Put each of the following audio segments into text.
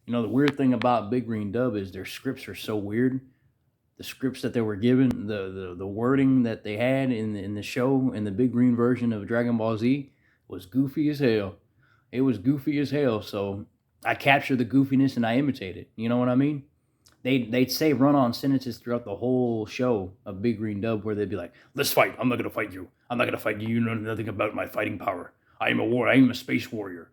You know, the weird thing about Big Green Dub is their scripts are so weird. The scripts that they were given, the wording that they had in the show, in the Big Green version of Dragon Ball Z, was goofy as hell. It was goofy as hell. So I captured the goofiness and I imitate it. You know what I mean? They'd say run on sentences throughout the whole show of Big Green Dub where they'd be like, "Let's fight. I'm not gonna fight you. I'm not gonna fight you. You know nothing about my fighting power. I am a space warrior."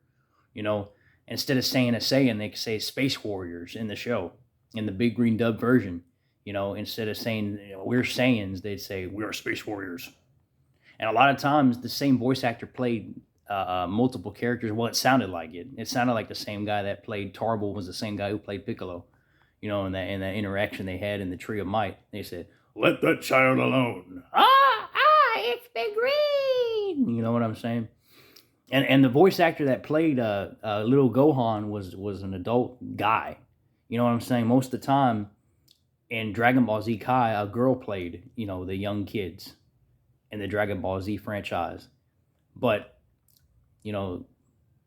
You know, instead of saying a saying, they could say space warriors in the show, in the Big Green Dub version. You know, instead of saying we're Saiyans, they'd say we are space warriors. And a lot of times, the same voice actor played multiple characters. Well, it sounded like it. It sounded like the same guy that played Tarble was the same guy who played Piccolo. You know, in that interaction they had in the Tree of Might, they said, "Let that child alone." It's Big Green. You know what I'm saying? And the voice actor that played little Gohan was an adult guy. You know what I'm saying? Most of the time in Dragon Ball Z Kai, a girl played, you know, the young kids in the Dragon Ball Z franchise. But you know,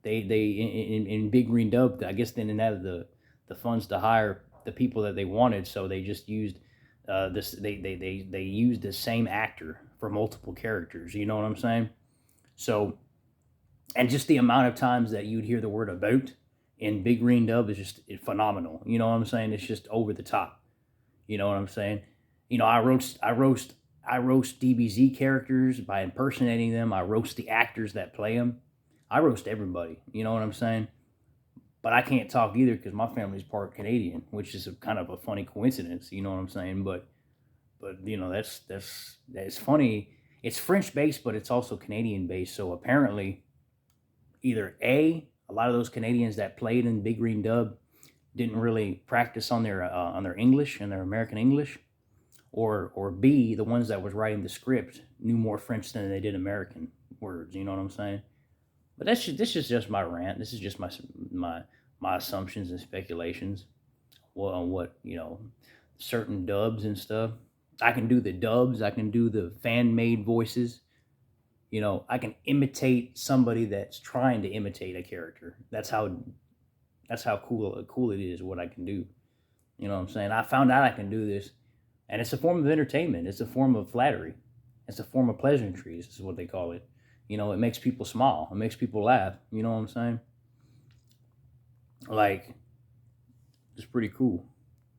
they in Big Green Dub, I guess they didn't have the funds to hire the people that they wanted, so they just used this. They used the same actor for multiple characters. You know what I'm saying? So, and just the amount of times that you'd hear the word about in Big Green Dub is just phenomenal. You know what I'm saying? It's just over the top. You know what I'm saying? You know, I roast DBZ characters by impersonating them. I roast the actors that play them. I roast everybody. You know what I'm saying? But I can't talk either because my family's part Canadian, which is a kind of a funny coincidence. You know what I'm saying? But you know that's funny. It's French based, but it's also Canadian based. So apparently, either a lot of those Canadians that played in Big Green Dub didn't really practice on their English and their American English, or B, the ones that was writing the script knew more French than they did American words. You know what I'm saying? But this is just my rant. This is just my my assumptions and speculations. Well, on what certain dubs and stuff. I can do the dubs. I can do the fan made voices. You know, I can imitate somebody that's trying to imitate a character. That's how cool it is what I can do. You know what I'm saying? I found out I can do this, and it's a form of entertainment. It's a form of flattery. It's a form of pleasantries. Is what they call it. You know, it makes people smile. It makes people laugh. You know what I'm saying? Like, it's pretty cool.